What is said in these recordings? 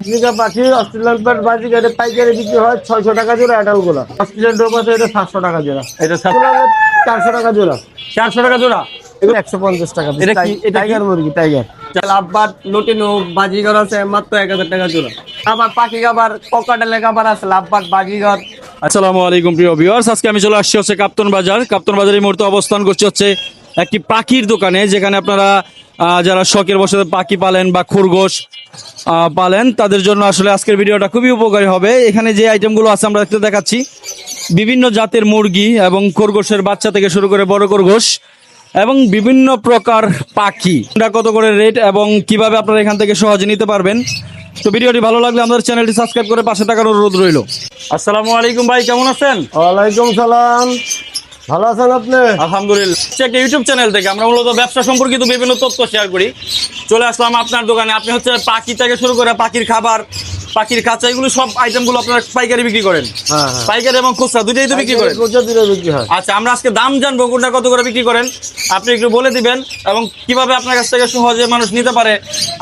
বাজিকা পাখি অস্ট্রেলিয়ান প্যাট বাজিকারে পাইকারি বিক্রি হয় 600 টাকা জোড়া অ্যাডাল্ট গুলা। অস্ট্রেলিয়ান ডোপ আছে এটা 700 টাকা জোড়া। এটা 400 টাকা জোড়া। 400 টাকা জোড়া। এগুলো 150 টাকা। এটা কি? টাইগার মুরগি টাইগার। লাভবার লুটিনো বাজিগর আছে মাত্র 1000 টাকা জোড়া। আবার পাখি খাবার ককাটেলে খাবার আছে লাভবার বাজিগর। আসসালামু আলাইকুম প্রিয় ভিউয়ার্স, আজকে আমি চলে আসছি হচ্ছে কাপ্তান বাজার। কাপ্তান বাজারে এই মুহূর্তে অবস্থান করছি হচ্ছে একটি পাখির দোকানে, যেখানে আপনারা যারা শখের বসে পাখি পালেন বা খরগোশ পালেন তাদের জন্য আসলে আজকের ভিডিওটা খুবই উপকারী হবে। এখানে যে আইটেমগুলো আছে আমরা একটু দেখাচ্ছি, বিভিন্ন জাতের মুরগি এবং খরগোশের বাচ্চা থেকে শুরু করে বড় খরগোশ এবং বিভিন্ন প্রকার পাখি, কত করে রেট এবং কিভাবে আপনারা এখান থেকে সহজে নিতে পারবেন। তো ভিডিওটি ভালো লাগলে আমাদের চ্যানেলটি সাবস্ক্রাইব করে পাশে থাকার অনুরোধ রইল। আসসালামু আলাইকুম ভাই, কেমন আছেন? ওয়ালাইকুম সালাম। ভালো আছেন আপনি? আলহামদুলিল্লাহ। একটা ইউটিউব চ্যানেল থেকে আমরা মূলত ব্যবসা সম্পর্কিত বিভিন্ন তথ্য শেয়ার করি। চলে আসলাম আপনার দোকানে। আপনি হচ্ছে পাখি থেকে শুরু করে পাখির খাবার, পাখির খাঁচা, এগুলো সব আইটেমগুলো আপনারা পাইকারি বিক্রি করেন? হ্যাঁ। পাইকারি এবং খুচরা দুটোই তো বিক্রি করেন? বিক্রি হয়। আচ্ছা, আমরা আজকে দাম জানবো কোনটা কত করে বিক্রি করেন, আপনি একটু বলে দিবেন এবং কিভাবে আপনার কাছ থেকে সহজে মানুষ নিতে পারে।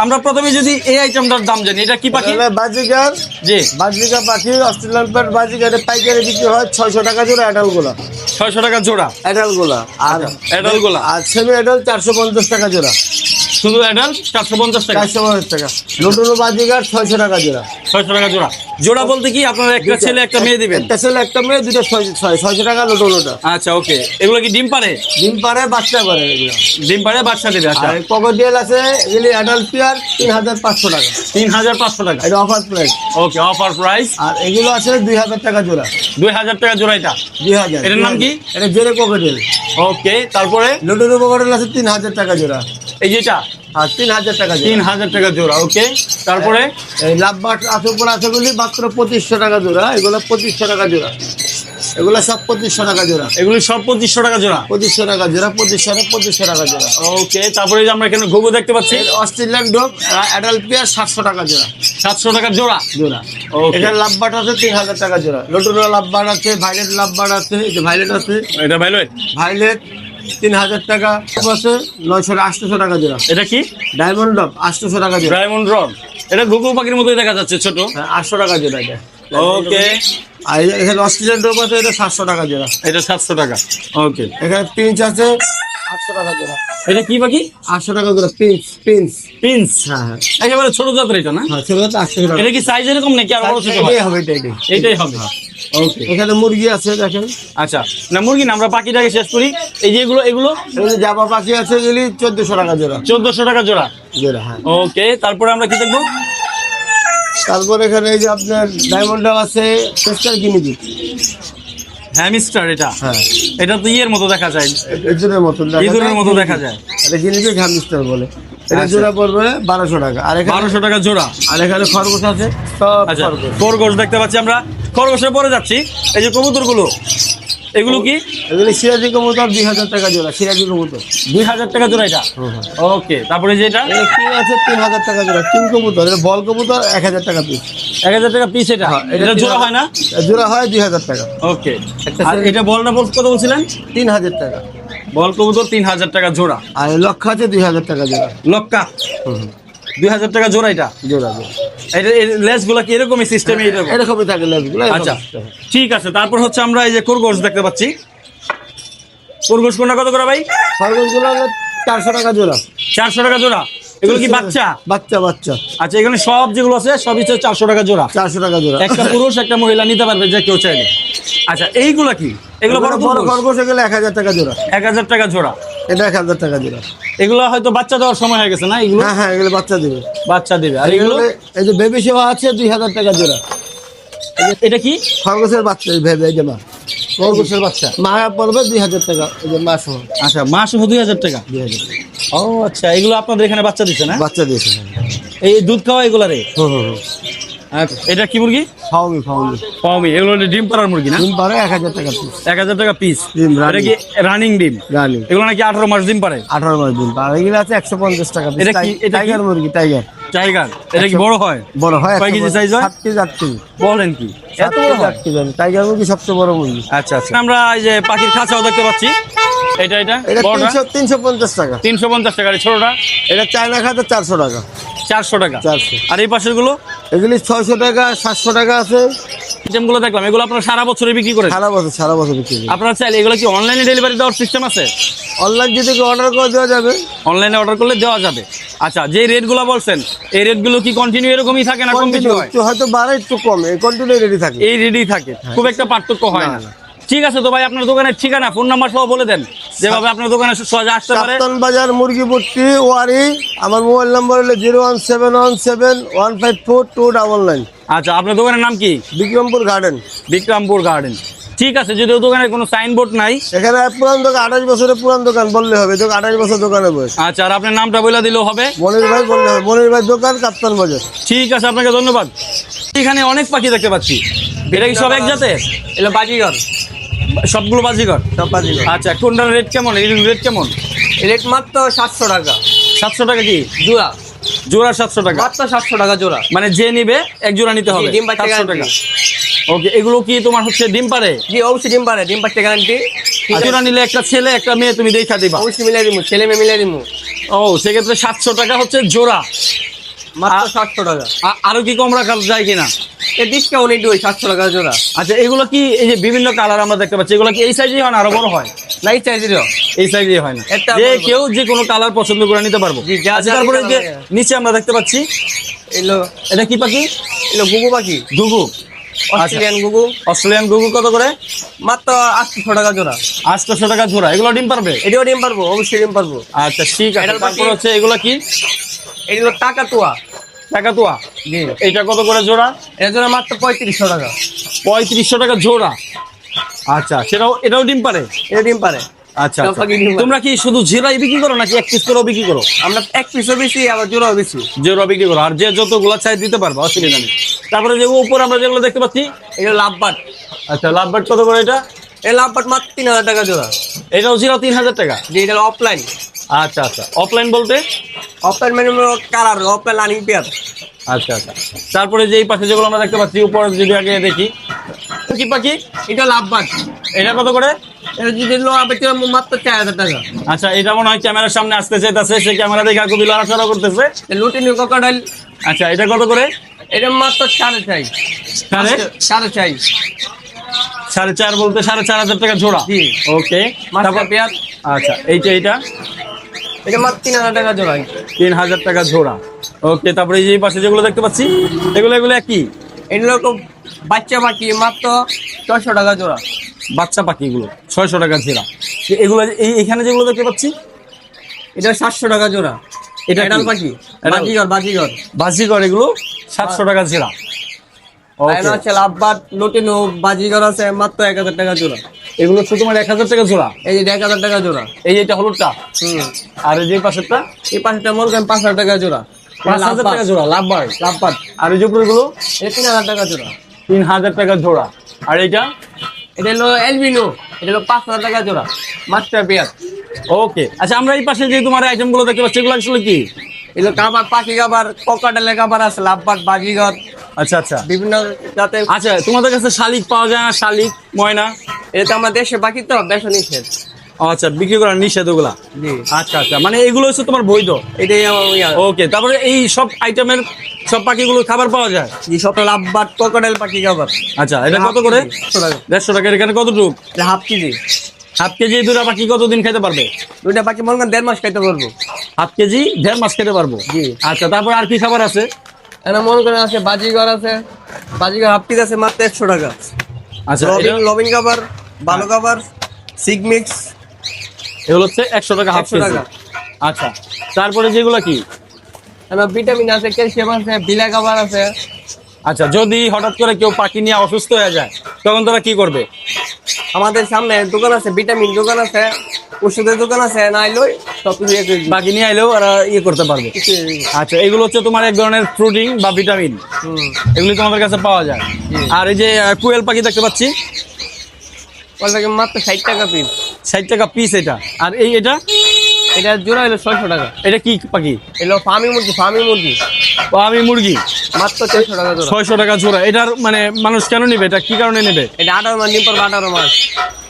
আমরা প্রথমে যদি এই আইটেমটার দাম জানি, এটা কি পাখি? বাজিকার। জি, বাজিকা পাখি অস্ট্রেলিয়ান প্যাট বাজিকারে পাইকারি বিক্রি হয় 600 টাকা জোড়া অ্যাডাল্ট গুলা। 600 টাকা জোড়া অ্যাডাল্ট গুলা। আর অ্যাডাল্ট গুলা। আর সেমি অ্যাডাল্ট 450 টাকা জোড়া। শুধু অ্যাডাল্ট 450 টাকা। 450 টাকা। লুটুনো বাজিকার 600 টাকা জোড়া। 600 টাকা জোড়া। জোড়া বলতে কি আপনারা একটা ছেলে একটা মেয়ে দিবেন? একটা ছেলে একটা মেয়ে, দুটো 600 টাকা লুটুনোটা। আচ্ছা, ওকে। এগুলো কি ডিম পারে? ডিম পারে, বাচ্চা করে এগুলো। ডিম পারে, বাচ্চা দেবে। আচ্ছা, আর ককোডিয়াল আছে এগুলি অ্যাডাল্ট পেয়ার 3500 টাকা। 3500 টাকা। এটা অফার প্রাইস। ওকে, অফার প্রাইস। আর এগুলো আছে 2000 টাকা জোড়া। 2000 টাকা জোড়া। এটা 2000। এটার নাম কি? এটা জেরে ককোডিয়াল। ওকে, তারপরে লুটুনো ককোডিয়াল আছে 3000 টাকা জোড়া। এই যেটা আর 3000 টাকা জোড়া। 3000 টাকা জোড়া। ওকে, তারপরে এই লাভবাট আছে উপর আছে গুলি মাত্র 2500 টাকা জোড়া। এগুলো 2500 টাকা জোড়া। এগুলো সব 2500 টাকা জোড়া। এগুলি সব 2500 টাকা জোড়া। 2500 টাকা জোড়া। 2500 টাকা জোড়া। ওকে, তারপরে এই যে আমরা এখানে ঘুঘু দেখতে পাচ্ছি, অস্ট্রেলিয়ান ডোগ অ্যাডাল্ট পেয়ার 700 টাকা জোড়া। 700 টাকা জোড়া। জোড়া। ওকে, এখানে লাভবাট আছে 3000 টাকা জোড়া। লুটুনো লাভবাট আছে, ভাইলেট লাভবাট আছে, এই যে ভাইলেট আছে, এটা ভাইলয়েট। ভাইলেট 3000 টাকা আছে। 800 টাকা জোড়া। এটা কি? ডায়মন্ড ডগ 800 টাকা জোড়া। Diamond rod. এটা ঘুঘু পাখির মতোই দেখা যাচ্ছে, ছোট। 800 টাকা জোড়া এটা। ওকে, আর এখানে অস্ট্রেলিয়ান ডোগ আছে, এটা 700 টাকা জোড়া। এটা 700 টাকা। ওকে, এখানে পিঞ্চ আছে 800 টাকা জোড়া। এটা কি পাখি? 800 টাকা জোড়া। Pinch pinch. পিন্স। হ্যাঁ হ্যাঁ একেবারে ছোট জাতের এটা না? হ্যাঁ, ছোট 800 টাকা। এটা কি সাইজ এরকম নাকি আর বড় ছোট হয়? এটাই হবে, এটাই। এটাই হবে। ওকে, এখানে মুরগি আছে দেখেন। আচ্ছা, না মুরগি না, আমরা পাখিটাকে শেষ করি। এই যে এগুলো এগুলো এখানে জাবা পাখি আছে এগুলি 1400 টাকা জোড়া। 1400 টাকা জোড়া। জোড়া, হ্যাঁ। ওকে, তারপরে আমরা কি দেখবো? তারপর এখানে এই যে আপনার ডায়মন্ড ডগ আছে, টেস্টার গিনিপি। হ্যামস্টার। এটা হ্যাঁ, এটা তো ইয়ের মতো দেখা যায়, ইঁদুরের মতন দেখা যায়। ইঁদুরের মতো দেখা যায়। এটা গিনিপি হ্যামস্টার বলে। এটা আচ্ছা। জোড়া পড়বে 1200 টাকা। আর এখানে 1200 টাকা জোড়া। আর এখানে খরগোশ আছে, সব আচ্ছা, খরগোশ। খরগোশ দেখতে পাচ্ছি আমরা। খরগোশের পরে যাচ্ছি, এই যে কবুতরগুলো, এগুলো কি? এগুলি সিরাজি কবুতর 2000 টাকা জোড়া। সিরাজি কবুতর 2000 টাকা জোড়া এটা। ওকে, তারপরে যেটা এটা কিং আছে 3000 টাকা জোড়া। কিং কবুতর, এটা বল কবুতর 1000 টাকা পিস। 1000 টাকা পিস। এটা হ্যাঁ, এটা জোড়া হয় না? জোড়া হয় 2000 টাকা। ওকে, আর এটা বলটা কত বলছিলেন? 3000 টাকা। বল কবুতর 3000 টাকা জোড়া। আর লক্ষ আছে 2000 টাকা জোড়া। লক্কা 2000 টাকা জোড়া। এটা জোড়া জোড়া। এটা লেস গুলা কি এরকমই সিস্টেমে? এরকমই থাকে লেজগুলো। আচ্ছা, ঠিক আছে। তারপর হচ্ছে আমরা এই যে খরগোশ দেখতে পাচ্ছি। খরগোশ কোনটা কত করে ভাই? খরগোশগুলো 400 টাকা জোড়া। 400 টাকা জোড়া। এগুলো কি বাচ্চা? বাচ্চা বাচ্চা। আচ্ছা, এখানে সব যেগুলো আছে সবই হচ্ছে 400 টাকা জোড়া। 400 টাকা জোড়া। একটা পুরুষ একটা মহিলা নিতে পারবে যে কেউ চাইলে। আচ্ছা, এইগুলা কি? এগুলো বড় বড় খরগোশ। খরগোশ এগুলো 1000 টাকা জোড়া। 1000 টাকা জোড়া। এটা 1000 টাকা জোড়া। এগুলো হয়তো বাচ্চা দেওয়ার সময় হয়ে গেছে না? এগুলো হ্যাঁ হ্যাঁ, এগুলো বাচ্চা দেবে। বাচ্চা দেবে। আর এগুলো এই যে বেবি সেবা আছে 2000 টাকা জোড়া। এটা কি? খরগোশের বাচ্চা, ভেবে এই যে মা। খরগোশের বাচ্চা। মা পড়বে 2000 টাকা। এই যে মা সহ আচ্ছা, মাস 2000 টাকা। 2000 টাকা ও আচ্ছা, এগুলো আপনাদের এখানে বাচ্চা দিচ্ছে না? বাচ্চা দিয়েছে। এই দুধ খাওয়া এগুলা রে? হুম হুম হুম। এটা কি মুরগি? ফাউমি ফাউমি। পাওমি। এগুলো হলো ডিম পাড়ার মুরগি না? ডিম পারে 1000 টাকা পিস। 1000 টাকা পিস। ডিম এটা কি রানিং ডিম? রানি এগুলো নাকি 18 মাস ডিম পারে? 18 মাস ডিম পারে। এগুলো আছে 150 টাকা পিস। এটা কি? এটা কি? টাইগার মুরগি, টাইগার। টাইগার। এটা কি বড় হয়? বড় হয়। কয় কেজি size হয়? 7 কেজি 8 কেজি। বলেন কি, এত বড় হয়? 8 কেজি। টাইগার মুরগি সবচেয়ে বড় মুরগি। আচ্ছা আচ্ছা, আমরা এই যে পাখির খাঁচাও দেখতে পাচ্ছি। এটা এটা বড়টা 350 টাকা। 350 টাকা। আর ছোটটা? এটা চায়না খাতে 400 টাকা। 400 টাকা। 400। আর এই পাশের গুলো? এগুলি 600 টাকা 700 টাকা আছে। আইটেমগুলো দেখলাম এগুলো আপনারা সারা বছরে বিক্রি করেন? সারা বছর বিক্রি করি। আপনারা চাইলে এগুলো কি অনলাইনে ডেলিভারি দেওয়ার সিস্টেম আছে? অনলাইন যদি অর্ডার করে দেওয়া যাবে। অনলাইনে অর্ডার করলে দেওয়া যাবে। আচ্ছা, যে রেটগুলো বলছেন এই রেটগুলো কি কন্টিনিউ এরকমই থাকে না কম বেশি হয়? একটু হয়তো বাড়ে একটু কমে, কন্টিনিউ রেডি থাকে। এই রেডি থাকে, খুব একটা পার্থক্য হয় না। ঠিক আছে, তো ভাই আপনার দোকানের ঠিকানা ফোন নাম্বার সহ বলে দেন, যেভাবে আপনার দোকানে সহজে আসতে পারে। কাপ্তান বাজার মুরগিপট্টি ওয়ারি। আমার মোবাইল নাম্বার হলো 01717154299। আচ্ছা, আপনার দোকানের নাম কি? বিক্রমপুর গার্ডেন। বিক্রমপুর গার্ডেন। ঠিক আছে, যদিও দোকানের কোনো সাইনবোর্ড নাই, এখানে পুরান দোকান, 28 বছরের পুরান দোকান বললে হবে। 28 বছর দোকানে বয়স। আচ্ছা, আর আপনার নামটা বলে দিলেও হবে? মনির ভাই বললে হবে। মনির ভাই দোকান, কাপ্তান বাজার। ঠিক আছে, আপনাকে ধন্যবাদ। এখানে অনেক পাখি দেখতে পাচ্ছি, এটা কি সব এক জাতের? এগুলো বাজিগর, সবগুলো বাজিঘর? সব বাজিগর। আচ্ছা, কোনটার রেট কেমন? এই রেট কেমন? রেট মাত্র 700 টাকা 700 টাকা কি জোড়া, জোড়া? 700 টাকা মাত্র 700 টাকা জোড়া। মানে যে নিবে এক জোড়া নিতে হবে? ডিম বাচ্চা 700 টাকা। guarantee। ওকে, এগুলো কি তোমার হচ্ছে ডিম পারে? জি অবশ্যই ডিম পারে, ডিম পাচ্ছে গ্যারান্টি। জোড়া নিলে একটা ছেলে একটা মেয়ে তুমি দেখা দিবা? অবশ্যই মিলাই দিমু, ছেলে মেয়ে মিলাই দিমু। ও, সেক্ষেত্রে 700 টাকা হচ্ছে জোড়া। মাত্র 700 টাকা। আরো কি কম রাখা যায় কিনা? এ ডিসকাউন্ট একটু ওই 700 টাকা জোড়া। আচ্ছা, এগুলো কি এই যে বিভিন্ন কালার আমরা দেখতে পাচ্ছি, এগুলো কি এই সাইজেই হয় না আরো বড় হয়? নাই চাইছিলো এই সাইজেই হয় না, একটা যে বড়। কেউ যে কোনো কালার পছন্দ করে নিতে পারবো। জি, যা আচ্ছা, যা তারপরে colour যে লাগে। নিচে আমরা দেখতে পাচ্ছি, এলো এটা কি পাখি? এলো গুগু পাখি, ঘুঘু। অস্ট্রেলিয়ান গুগু। অস্ট্রেলিয়ান ঘুঘু কত করে? মাত্র 800 টাকা জোড়া। 800 টাকা জোড়া। এগুলো ডিম পারবে? এটাও ডিম পারবো, অবশ্যই ডিম পারবো। আচ্ছা, ঠিক আছে। এটার তারপর পাখি- হচ্ছে এগুলো কি? এগুলো টাকা তোয়া। কাকাতুয়া। জি, এইটা কত করে জোড়া? এর জন্য মাত্র 3500 টাকা। 3500 টাকা জোড়া। আচ্ছা, এটাও ডিম পারে? এটা ডিম পারে। আচ্ছা, সব পাখি ডিম পারে। তোমরা কি শুধু জিরাই বিক্রি করো নাকি এক পিস করেও বিক্রি করো? আমরা এক পিসও বেশি, আবার জোড়াও বেশি। জিরা বিক্রি করো, আর যে যতগুলো চাই দিতে পারবো, অসুবিধা নেই। তারপরে যে উপর আমরা যেগুলো দেখতে পাচ্ছি, এটা লাভবাট। আচ্ছা, লাভবার্ড কত করে এটা? এই লাভবাট মাত্র 3000 টাকা জোড়া। এটাও জিরা 3000 টাকা? যে এটা অফলাইন। আচ্ছা আচ্ছা, অফলাইন বলতে? অফলাইন মানে কালার, অফলাইন রানিং পেয়ার। আচ্ছা আচ্ছা। তারপরে যে এই পাশে যেগুলো আমরা দেখতে পাচ্ছি, উপরে যদি আগে দেখি, কি পাখি? এটা লাভবাট। এটা কত করে? এটা যদি মাত্র 4000 টাকা। আচ্ছা, এটা মনে হয় ক্যামেরার সামনে আসতে চাইতেছে, সে ক্যামেরা দেখে খুবই লড়াচড়া করতেছে। লুটিনি কোকাডাইল। আচ্ছা, এটা কত করে? এটা মাত্র 4.5। সাড়ে 4.5। 4.5 বলতে 4500 টাকা জোড়া? জি। ওকে, মাস্টার পেয়ার। আচ্ছা, এইটা এটা মাত্র 3000 টাকা জোড়া। 3000 টাকা জোড়া। ওকে, তারপরে এই যে এই পাশে যেগুলো দেখতে পাচ্ছি, এগুলো একই? এগুলো তো বাচ্চা পাখি, মাত্র 600 টাকা জোড়া। বাচ্চা পাখিগুলো 600 টাকা জোড়া। এগুলো এইখানে যেগুলো দেখতে পাচ্ছি, এটা 700 টাকা জোড়া। এটা এডাল কি? পাখি, এডাল? বাজিগর। বাজিঘর, এগুলো 700 টাকা জোড়া। ওকে, এখানে আছে লাভবাট, লুটিনো, বাজিগর আছে মাত্র 1000 টাকা জোড়া। এগুলো তো তোমার 1000 টাকা জোড়া? এই যে 1000 টাকা জোড়া। এই যে এটা হলুদটা, আর এই যে পাশেরটা এই পাঁচটা মনে করেন 5000 টাকা জোড়া। 5000 টাকা জোড়া লাভবার্ড। লাভবাট। আর এই যে উপরেগুলো এটা 3000 টাকা জোড়া। 3000 টাকা জোড়া। আর এইটা? এটা হলো এলবিনো, এটা হলো 5000 টাকা জোড়া। Master pair. ওকে, আচ্ছা, আমরা এই পাশে যে তোমার আইটেম গুলো দেখতে পাচ্ছি, এগুলো আসলে কি? এগুলো কাবার, পাখি কাবার, কোকাডেলের কাবার আছে, লাভবাট, বাজিগর, আচ্ছা আচ্ছা বিভিন্ন জাতের। আচ্ছা, তোমাদের কাছে শালিক পাওয়া যায় না? শালিক, ময়না? এটা তো আমার দেশে পাখি তো, বেশ নিষেধ। আচ্ছা, বিক্রি করার নিষেধ ওগুলা? জি, আচ্ছা আচ্ছা, মানে এগুলো হচ্ছে তোমার বৈধ? এটাই আমার ইয়া। ওকে, তারপরে এই সব আইটেমের সব পাখিগুলো খাবার পাওয়া যায়? জি, সব লাভবাট, কোকাডেল পাখি কাবার। আচ্ছা, এটা কত করে? 150 টাকা। 150 টাকা। এখানে কতটুক? এটা হাফ কেজি। হাফ কেজি দুটা পাখি কতদিন খেতে পারবে? দুইটা পাখি মনে করেন 1.5 মাস খাইতে পারবো। হাফ কেজি 1.5 মাস খেতে পারবো? জি। আচ্ছা, তারপর আর কি খাবার আছে? এখানে মনে করেন আছে বাজিগর আছে, বাজিগর হাফ কেজি আছে মাত্র 100 টাকা। আচ্ছা, লবিং কাবার, ভালো কাবার, সিগমিক্স, এগুলো হচ্ছে 100 টাকা হাফ 100 কেজি। টাকা। আচ্ছা, তারপরে যেগুলো কি? এখানে ভিটামিন আছে, ক্যালসিয়াম আছে, বিলা কাবার আছে। আচ্ছা, যদি হঠাৎ করে কেউ পাখি নিয়ে অসুস্থ হয়ে যায়, তখন তারা কি করবে? আমাদের সামনে দোকান আছে, ভিটামিন দোকান আছে, ওষুধের দোকান আছে, না এলোই সব কিছু ইয়ে করে দিই। পাখি নিয়ে আইলেও ওরা ইয়ে করতে পারবে? আচ্ছা, এগুলো হচ্ছে তোমার এক ধরনের প্রোটিন বা ভিটামিন, এগুলি তোমাদের কাছে পাওয়া যায়। আর এই যে কোয়েল পাখি দেখতে পাচ্ছি, ওটাকে মাত্র 60 টাকা পিস। 60 টাকা পিস এটা। আর এটা এটা জোড়া হলো 600 টাকা। এটা কি পাখি? এলো ফার্মি মুরগি, ফার্মি মুরগি। আমি মুরগি মাত্র 600 টাকা জোড়া। 600 টাকা জোড়া। এটার মানে মানুষ কেন নেবে, এটা কি কারণে নেবে? এটা 18 মাস ডিম পারবে, 18 মাস।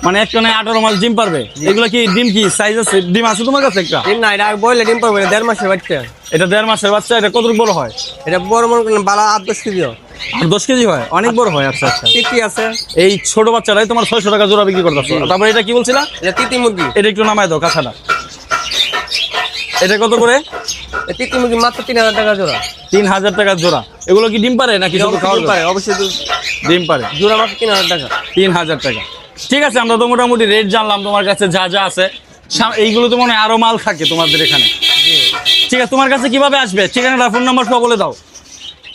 মানে একটা নয় 18 মাস ডিম পারবে। এগুলো কি ডিম কি সাইজ আছে? ডিম আছে তোমার কাছে একটা? ডিম না, এটা বইলে ডিম পারবে, 1.5 মাসের বাচ্চা। এটা 1.5 মাসের বাচ্চা। এটা কত বড় হয়? এটা বড় মনে করেন 12-10 কেজি হয়। আর 10 কেজি হয়, অনেক বড় হয়। আচ্ছা আচ্ছা। তিতি আছে, এই ছোট বাচ্চাটাই তোমার 600 টাকা জোড়া বিক্রি করতেছো। তারপর এটা কি বলছিলা? এটা তিতি মুরগি। এটা একটু নামায় দাও কাছাটা। এটা কত করে? এই তিতি মুরগি মাত্র 3000 টাকা জোড়া। 3000 টাকা জোড়া। এগুলো কি ডিম পারে নাকি শুধু খাওয়ার ডিম পারে, অবশ্যই ডিম পারে? জোড়া মাত্র 3000 টাকা। 3000 টাকা। ঠিক আছে, আমরা তো মোটামুটি রেট জানলাম তোমার কাছে যা যা আছে। এইগুলো তো মনে হয় আরো মাল থাকে তোমাদের এখানে। ঠিক আছে, তোমার কাছে কিভাবে আসবে? ঠিকানাটা, ফোন নাম্বার সব বলে দাও।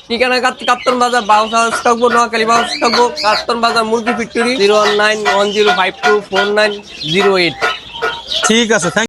ঠিকানা কাপ্তান বাজার, বাউসা থাকবো, নোয়াখালী বাউসা থাকবো, কাপ্তান বাজার মুরগি ফ্যাক্টরি, 01910524908। ঠিক আছে, থ্যাংক